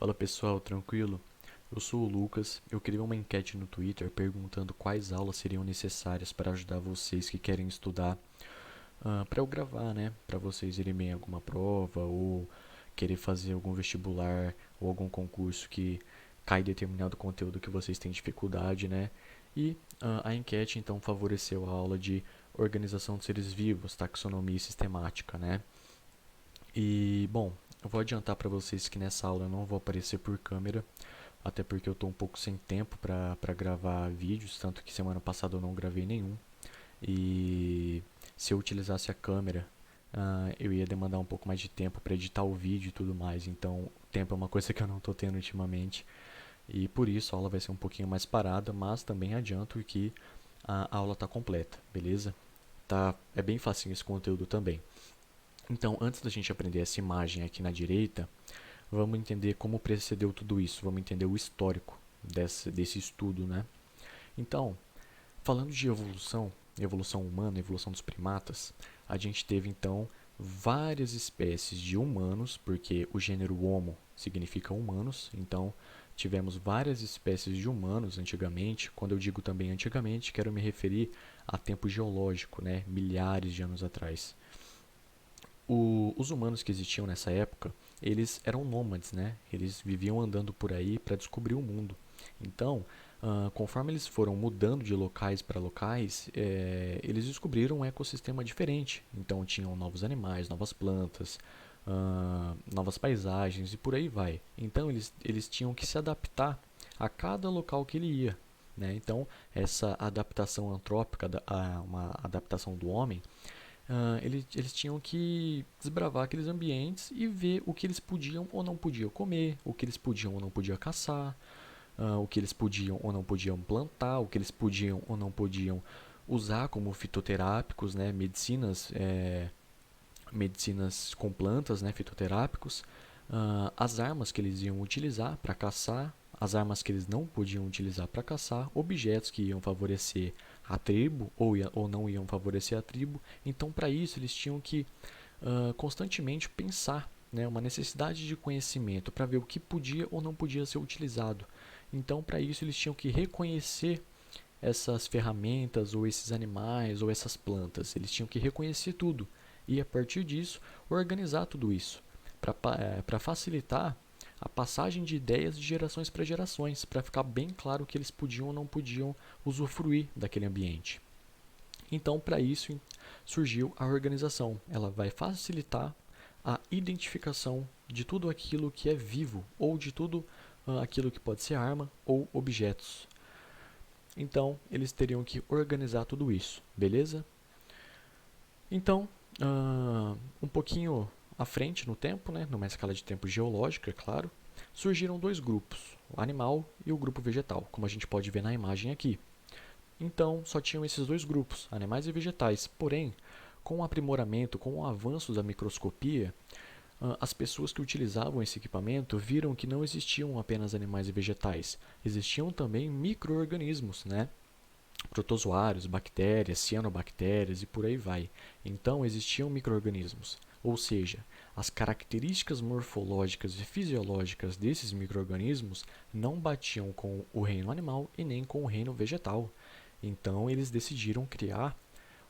Fala pessoal, tranquilo? Eu sou o Lucas. Eu criei uma enquete no Twitter perguntando quais aulas seriam necessárias para ajudar vocês que querem estudar, para eu gravar, né? Para vocês irem bem em alguma prova ou querer fazer algum vestibular ou algum concurso que cai determinado conteúdo que vocês têm dificuldade, né? E a enquete então favoreceu a aula de organização de seres vivos, taxonomia sistemática, né? E bom, eu vou adiantar para vocês que nessa aula eu não vou aparecer por câmera, até porque eu estou um pouco sem tempo para gravar vídeos, tanto que semana passada eu não gravei nenhum. E se eu utilizasse a câmera, eu ia demandar um pouco mais de tempo para editar o vídeo e tudo mais. Então, tempo é uma coisa que eu não estou tendo ultimamente. E por isso a aula vai ser um pouquinho mais parada, mas também adianto que a aula está completa, beleza? Tá, é bem facinho esse conteúdo também. Então, antes da gente aprender essa imagem aqui na direita, vamos entender como precedeu tudo isso, vamos entender o histórico desse estudo, né? Então, falando de evolução, evolução humana, evolução dos primatas, a gente teve então várias espécies de humanos, porque o gênero Homo significa humanos, então tivemos várias espécies de humanos antigamente. Quando eu digo também antigamente, quero me referir a tempo geológico, né? Milhares de anos atrás. Os humanos que existiam nessa época, eles eram nômades, né? Eles viviam andando por aí para descobrir o mundo. Então, conforme eles foram mudando de locais para locais, eles descobriram um ecossistema diferente. Então, tinham novos animais, novas plantas, novas paisagens e por aí vai. Então, eles tinham que se adaptar a cada local que ele ia. Né? Então, essa adaptação antrópica, uma adaptação do homem, eles tinham que desbravar aqueles ambientes e ver o que eles podiam ou não podiam comer, o que eles podiam ou não podiam caçar, o que eles podiam ou não podiam plantar, o que eles podiam ou não podiam usar como fitoterápicos, né, medicinas com plantas, né, fitoterápicos, as armas que eles iam utilizar para caçar, as armas que eles não podiam utilizar para caçar, objetos que iam favorecer a tribo ou não iam favorecer a tribo. Então, para isso, eles tinham que constantemente pensar, né, uma necessidade de conhecimento para ver o que podia ou não podia ser utilizado. Então, para isso, eles tinham que reconhecer essas ferramentas ou esses animais ou essas plantas. Eles tinham que reconhecer tudo e, a partir disso, organizar tudo isso para facilitar a passagem de ideias de gerações para gerações, para ficar bem claro que eles podiam ou não podiam usufruir daquele ambiente. Então, para isso, surgiu a organização. Ela vai facilitar a identificação de tudo aquilo que é vivo ou de tudo aquilo que pode ser arma ou objetos. Então, eles teriam que organizar tudo isso, beleza? Então, um pouquinho à frente no tempo, né, numa escala de tempo geológica, é claro, surgiram dois grupos, o animal e o grupo vegetal, como a gente pode ver na imagem aqui. Então, só tinham esses dois grupos, animais e vegetais. Porém, com o aprimoramento, com o avanço da microscopia, as pessoas que utilizavam esse equipamento viram que não existiam apenas animais e vegetais, existiam também micro-organismos, né? Protozoários, bactérias, cianobactérias e por aí vai. Então existiam micro-organismos, ou seja, as características morfológicas e fisiológicas desses micro-organismos não batiam com o reino animal e nem com o reino vegetal. Então eles decidiram criar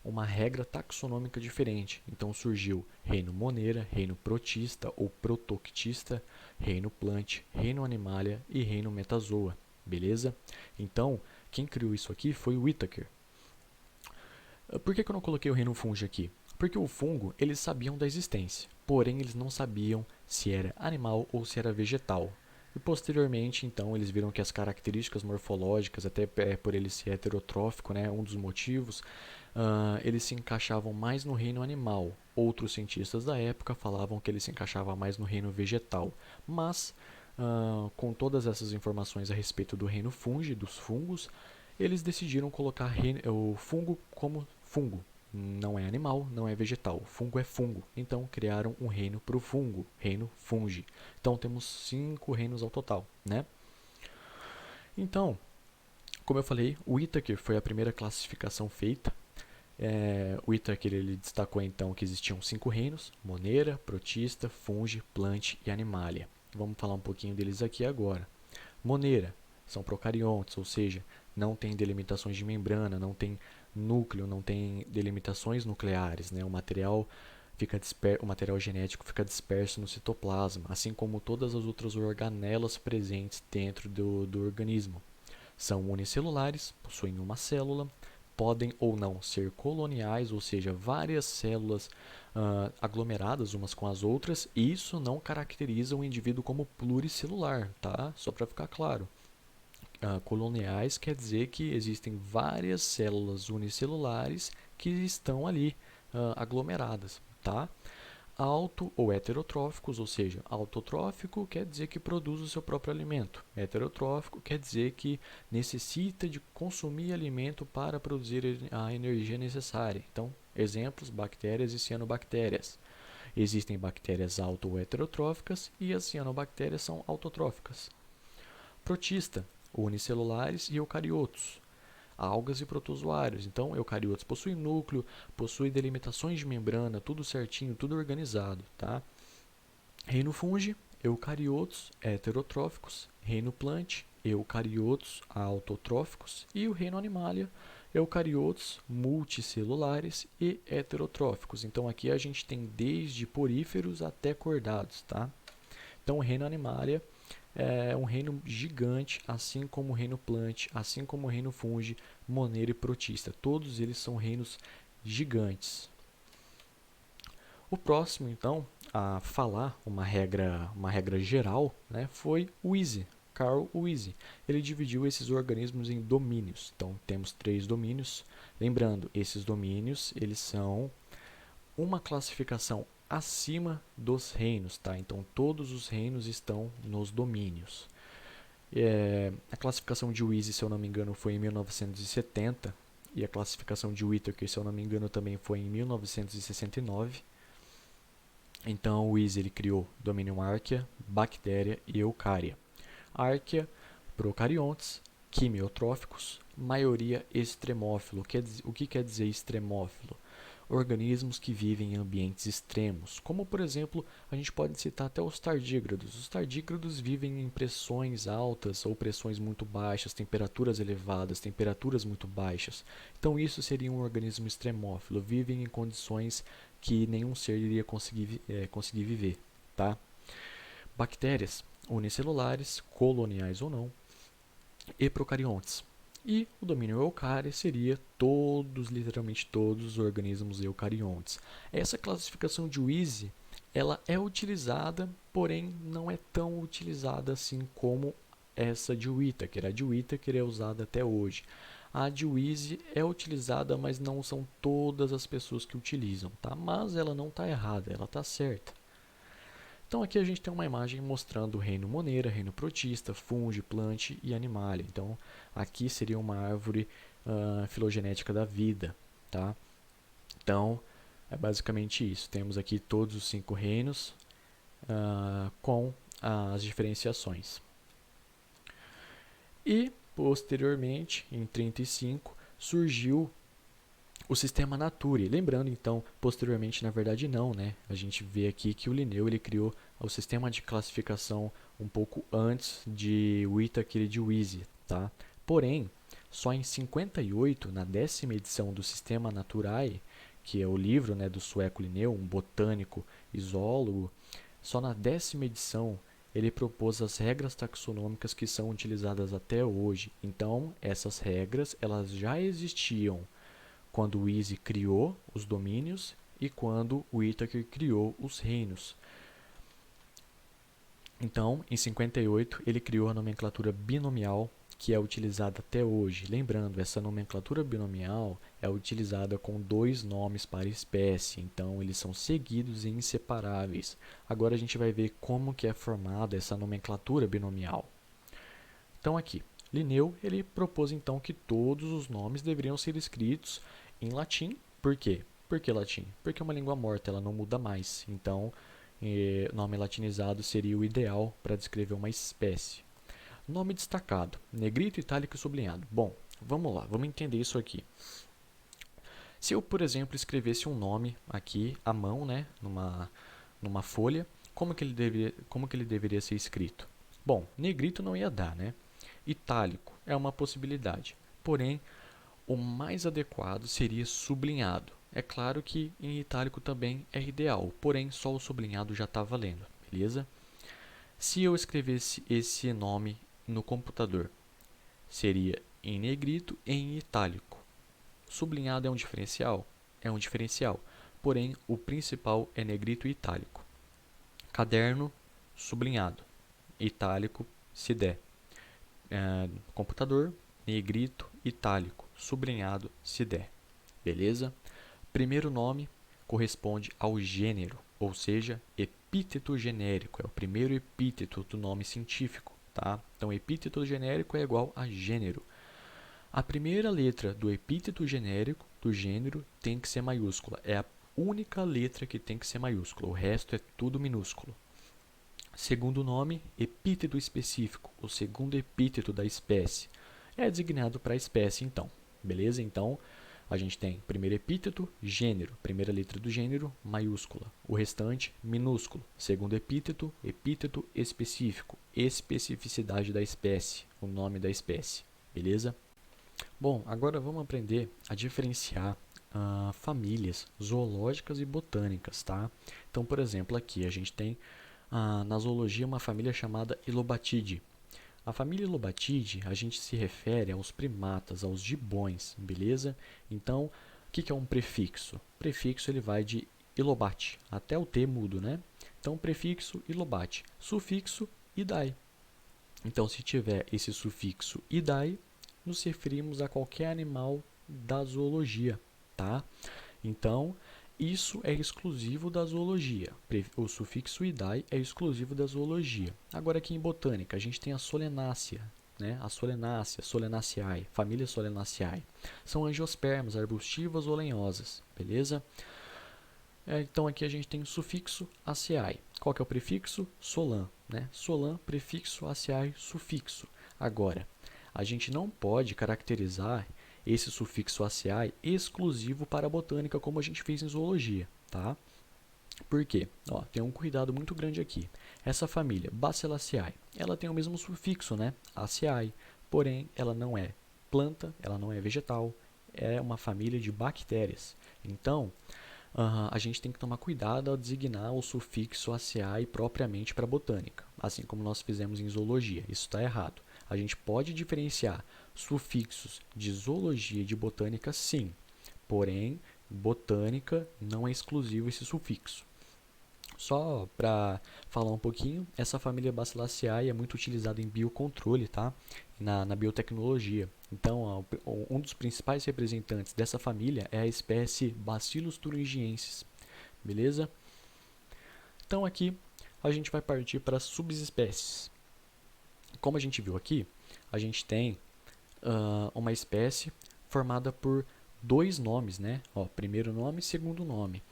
uma regra taxonômica diferente. Então surgiu reino Monera, reino Protista ou Protoctista, reino Plant, reino Animalia e reino Metazoa. Beleza? Então, quem criou isso aqui foi o Whittaker. Por que eu não coloquei o reino Fungi aqui? Porque o fungo, eles sabiam da existência, porém eles não sabiam se era animal ou se era vegetal. E posteriormente, então, eles viram que as características morfológicas, até por ele ser heterotrófico, né, um dos motivos, eles se encaixavam mais no reino animal. Outros cientistas da época falavam que ele se encaixava mais no reino vegetal. Mas, com todas essas informações a respeito do reino fungi, dos fungos, eles decidiram colocar o fungo como fungo. Não é animal, não é vegetal. Fungo é fungo. Então criaram um reino para o fungo, reino fungi. Então temos 5 reinos ao total, né? Então, como eu falei, o Whittaker foi a primeira classificação feita. O Whittaker ele destacou então que existiam 5 reinos: Monera, Protista, Fungi, Plant e Animalia. vamos falar um pouquinho deles aqui agora. Moneira, são procariontes, ou seja, não tem delimitações de membrana, não tem núcleo, não tem delimitações nucleares, né? O material genético fica disperso no citoplasma, assim como todas as outras organelas presentes dentro do organismo. São unicelulares, possuem uma célula, podem ou não ser coloniais, ou seja, várias células aglomeradas umas com as outras, e isso não caracteriza o indivíduo como pluricelular, tá? Só para ficar claro. Coloniais quer dizer que existem várias células unicelulares que estão ali aglomeradas, tá? Auto ou heterotróficos, ou seja, autotrófico quer dizer que produz o seu próprio alimento. Heterotrófico quer dizer que necessita de consumir alimento para produzir a energia necessária. Então, exemplos, bactérias e cianobactérias. Existem bactérias auto ou heterotróficas e as cianobactérias são autotróficas. Protista, unicelulares e eucariotos. Algas e protozoários. Então, eucariotos possuem núcleo, possuem delimitações de membrana, tudo certinho, tudo organizado, tá? Reino fungi, eucariotos heterotróficos. Reino plant, eucariotos autotróficos. E o reino animalia, eucariotos multicelulares e heterotróficos. Então, aqui a gente tem desde poríferos até cordados, tá? Então, o reino animalia é um reino gigante, assim como o reino plant, assim como o reino fungi, moneira e protista. Todos eles são reinos gigantes. O próximo, então, a falar uma regra geral, né, foi o Weese, Carl Weese. Ele dividiu esses organismos em domínios. Então, temos 3 domínios. Lembrando, esses domínios eles são uma classificação acima dos reinos, tá? Então todos os reinos estão nos domínios. A classificação de Weese, se eu não me engano, foi em 1970 e a classificação de Whittaker, se eu não me engano, também foi em 1969. Então o Weese ele criou domínio Archaea, bactéria e eucária. Archaea, procariontes, quimiotróficos, maioria extremófilo. O que quer dizer extremófilo? Organismos que vivem em ambientes extremos, como por exemplo, a gente pode citar até os tardígrados. Os tardígrados vivem em pressões altas ou pressões muito baixas, temperaturas elevadas, temperaturas muito baixas. Então isso seria um organismo extremófilo, vivem em condições que nenhum ser iria conseguir viver, tá? Bactérias unicelulares, coloniais ou não, e procariontes. E o domínio eucária seria literalmente todos os organismos eucariontes. Essa classificação de Weese, ela é utilizada, porém não é tão utilizada assim como essa de Whittaker. A de Whittaker é usada até hoje. A de Weese é utilizada, mas não são todas as pessoas que utilizam, tá? Mas ela não está errada, ela está certa. Então aqui a gente tem uma imagem mostrando o reino moneira, reino protista, fungi, plant e animalia. Então aqui seria uma árvore filogenética da vida, tá? Então é basicamente isso. Temos aqui todos os 5 reinos com as diferenciações. E posteriormente, em 35, surgiu o sistema Nature. Lembrando, então, posteriormente, na verdade não, né? A gente vê aqui que o Linneu ele criou o sistema de classificação um pouco antes de Whittaker e de Weese, tá? Porém, só em 58, na 10ª edição do Sistema Naturae, que é o livro, né, do sueco Linneu, um botânico e zoólogo, só na 10ª edição ele propôs as regras taxonômicas que são utilizadas até hoje. Então, essas regras elas já existiam quando o Weese criou os domínios e quando o Whittaker criou os reinos. Então, em 58, ele criou a nomenclatura binomial, que é utilizada até hoje. Lembrando, essa nomenclatura binomial é utilizada com 2 nomes para espécie, então eles são seguidos e inseparáveis. Agora a gente vai ver como que é formada essa nomenclatura binomial. Então aqui, Linneu ele propôs então que todos os nomes deveriam ser escritos em latim. Por quê? Por que latim? Porque é uma língua morta, ela não muda mais. Então, nome latinizado seria o ideal para descrever uma espécie. Nome destacado, negrito, itálico e sublinhado. Bom, vamos lá, vamos entender isso aqui. Se eu, por exemplo, escrevesse um nome aqui à mão, né, numa folha, como que ele deveria ser escrito? Bom, negrito não ia dar, né? Itálico é uma possibilidade, porém, o mais adequado seria sublinhado. É claro que em itálico também é ideal, porém só o sublinhado já está valendo, beleza? Se eu escrevesse esse nome no computador, seria em negrito e em itálico. Sublinhado é um diferencial? É um diferencial, porém o principal é negrito e itálico. Caderno, sublinhado, itálico, se der. Computador, negrito, itálico, sublinhado, se der. Beleza? Primeiro nome corresponde ao gênero, ou seja, epíteto genérico, é o primeiro epíteto do nome científico, tá? Então, epíteto genérico é igual a gênero. A primeira letra do epíteto genérico do gênero tem que ser maiúscula, é a única letra que tem que ser maiúscula, o resto é tudo minúsculo. Segundo nome, epíteto específico, o segundo epíteto da espécie, é designado para a espécie então, beleza? Então, a gente tem primeiro epíteto, gênero, primeira letra do gênero, maiúscula. O restante, minúsculo. Segundo epíteto, epíteto específico, especificidade da espécie, o nome da espécie. Beleza? Bom, agora vamos aprender a diferenciar famílias zoológicas e botânicas, tá? Então, por exemplo, aqui a gente tem na zoologia uma família chamada Ilobatidae. A família Ilobatidae, a gente se refere aos primatas, aos gibões, beleza? Então, o que é um prefixo? Prefixo ele vai de ilobate, até o T mudo, né? Então, prefixo ilobate, sufixo idae. Então, se tiver esse sufixo idae, nos referimos a qualquer animal da zoologia, tá? Então, isso é exclusivo da zoologia. O sufixo idae é exclusivo da zoologia. Agora aqui em botânica, a gente tem a Solenácea, né? A Solenácea, Solenaceae, família Solenaceae. São angiospermas, arbustivas ou lenhosas, beleza? Então aqui a gente tem o sufixo aceae. Qual que é o prefixo? Solan, né? Solan, prefixo, aceae, sufixo. Agora, a gente não pode caracterizar esse sufixo aceae exclusivo para a botânica, como a gente fez em zoologia, tá? Por quê? Ó, tem um cuidado muito grande aqui. Essa família Bacillinaceae, ela tem o mesmo sufixo, né? Aceae, porém ela não é planta, ela não é vegetal, é uma família de bactérias. Então, a gente tem que tomar cuidado ao designar o sufixo aceae propriamente para a botânica, assim como nós fizemos em zoologia. Isso está errado. A gente pode diferenciar sufixos de zoologia e de botânica, sim. Porém, botânica não é exclusivo esse sufixo. Só para falar um pouquinho, essa família Bacillinaceae é muito utilizada em biocontrole, tá? Na biotecnologia. Então, um dos principais representantes dessa família é a espécie Bacillus thuringiensis, beleza? Então, aqui a gente vai partir para as subespécies. Como a gente viu aqui, a gente tem uma espécie formada por dois nomes, né? Ó, primeiro nome e segundo nome.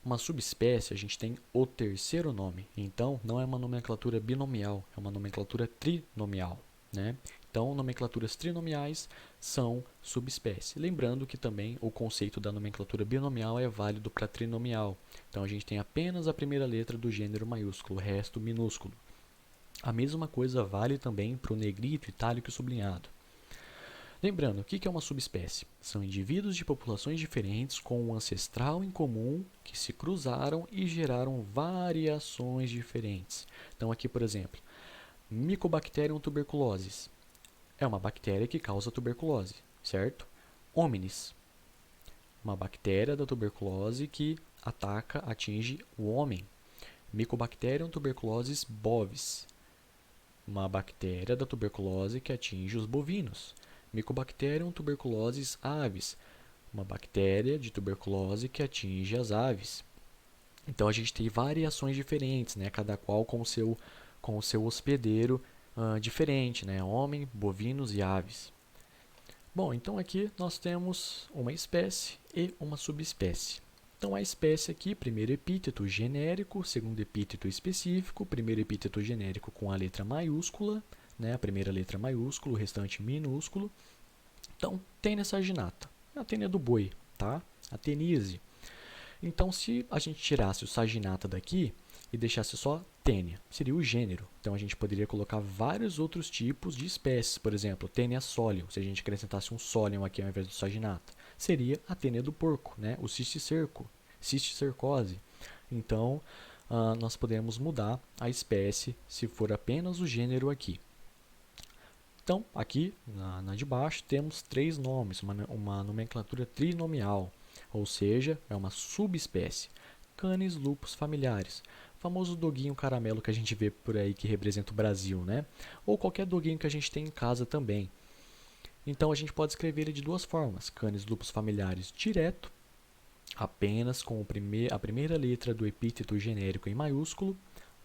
Uma subespécie, a gente tem o terceiro nome. Então, não é uma nomenclatura binomial, é uma nomenclatura trinomial, né? Então, nomenclaturas trinomiais são subespécies. Lembrando que também o conceito da nomenclatura binomial é válido para trinomial. Então, a gente tem apenas a primeira letra do gênero maiúsculo, o resto minúsculo. A mesma coisa vale também para o negrito, itálico e sublinhado. Lembrando, o que é uma subespécie? São indivíduos de populações diferentes com um ancestral em comum que se cruzaram e geraram variações diferentes. Então aqui, por exemplo, Mycobacterium tuberculosis é uma bactéria que causa tuberculose, certo? Hominis, uma bactéria da tuberculose que atinge o homem. Mycobacterium tuberculosis bovis, uma bactéria da tuberculose que atinge os bovinos. Mycobacterium tuberculosis aves, uma bactéria de tuberculose que atinge as aves. Então a gente tem variações diferentes, né? Cada qual com o seu hospedeiro diferente, né? Homem, bovinos e aves. Bom, então aqui nós temos uma espécie e uma subespécie. Então a espécie aqui, primeiro epíteto genérico, segundo epíteto específico, primeiro epíteto genérico com a letra maiúscula, né? A primeira letra maiúsculo, o restante minúsculo. Então, Tênia saginata, a tênia do boi, tá? A tenise. Então, se a gente tirasse o saginata daqui, e deixasse só Tênia, seria o gênero. Então a gente poderia colocar vários outros tipos de espécies, por exemplo, Tênia solium, se a gente acrescentasse um solium aqui ao invés do saginata, seria a Tênia do porco, né? O cisticercose. Então nós podemos mudar a espécie se for apenas o gênero aqui. Então, aqui na de baixo temos 3 nomes, uma nomenclatura trinomial, ou seja, é uma subespécie. Canis lupus familiares, famoso doguinho caramelo que a gente vê por aí que representa o Brasil, né? Ou qualquer doguinho que a gente tem em casa também. Então, a gente pode escrever ele de duas formas: Canis lupus familiares direto, apenas com a primeira letra do epíteto genérico em maiúsculo,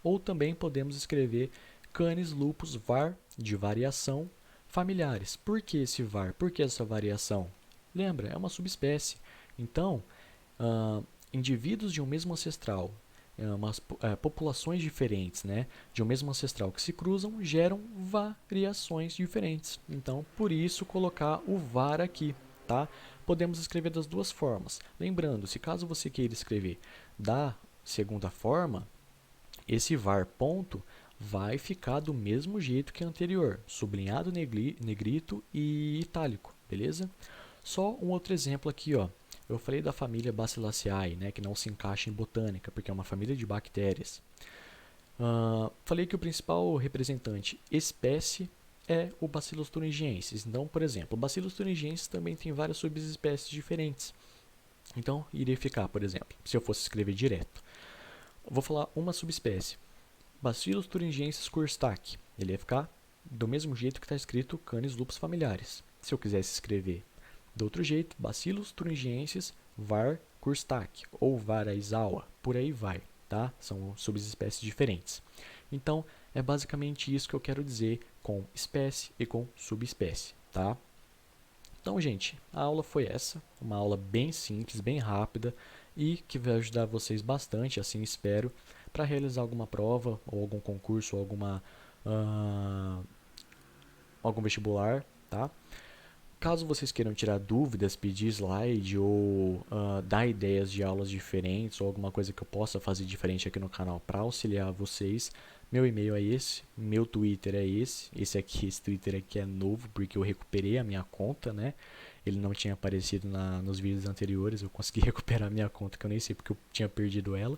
ou também podemos escrever Canis lupus var, de variação, familiares. Por que esse var? Por que essa variação? Lembra, é uma subespécie. Então, indivíduos de um mesmo ancestral, populações diferentes, né, de um mesmo ancestral que se cruzam, geram variações diferentes. Então, por isso, colocar o var aqui. Tá? Podemos escrever das duas formas. Lembrando, se caso você queira escrever da segunda forma, esse var ponto vai ficar do mesmo jeito que o anterior, sublinhado, negrito e itálico, beleza? Só um outro exemplo aqui, ó. Eu falei da família Bacilliaceae, né, que não se encaixa em botânica, porque é uma família de bactérias. Falei que o principal representante espécie é o Bacillus thuringiensis. Então, por exemplo, o Bacillus thuringiensis também tem várias subespécies diferentes. Então, iria ficar, por exemplo, se eu fosse escrever direto, vou falar uma subespécie, Bacillus thuringiensis Courstac. Ele ia ficar do mesmo jeito que está escrito Canis lupus familiares. Se eu quisesse escrever do outro jeito, Bacillus thuringiensis var Courstac ou var Aizawa, por aí vai, tá? São subespécies diferentes. Então, é basicamente isso que eu quero dizer com espécie e com subespécie, tá? Então, gente, a aula foi essa, uma aula bem simples, bem rápida e que vai ajudar vocês bastante, assim espero, para realizar alguma prova ou algum concurso ou algum vestibular, tá? Caso vocês queiram tirar dúvidas, pedir slide ou dar ideias de aulas diferentes ou alguma coisa que eu possa fazer diferente aqui no canal para auxiliar vocês, meu e-mail é esse, meu Twitter é esse Twitter aqui é novo porque eu recuperei a minha conta, né? Ele não tinha aparecido nos vídeos anteriores, eu consegui recuperar a minha conta que eu nem sei porque eu tinha perdido ela.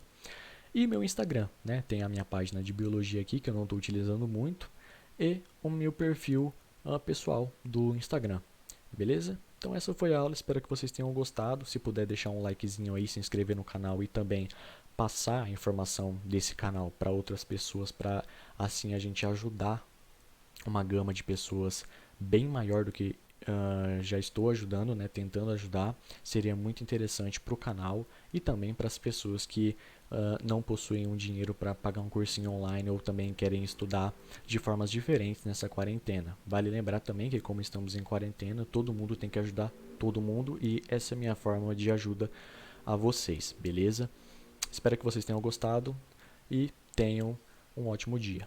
E meu Instagram, né? Tem a minha página de biologia aqui que eu não estou utilizando muito e o meu perfil pessoal do Instagram. Beleza? Então essa foi a aula, espero que vocês tenham gostado. Se puder deixar um likezinho aí, se inscrever no canal e também passar a informação desse canal para outras pessoas, para assim a gente ajudar uma gama de pessoas bem maior do que já estou ajudando, né, tentando ajudar. Seria muito interessante para o canal e também para as pessoas que não possuem um dinheiro para pagar um cursinho online ou também querem estudar de formas diferentes nessa quarentena. Vale lembrar também que como estamos em quarentena, todo mundo tem que ajudar todo mundo e essa é a minha forma de ajuda a vocês, beleza? Espero que vocês tenham gostado e tenham um ótimo dia.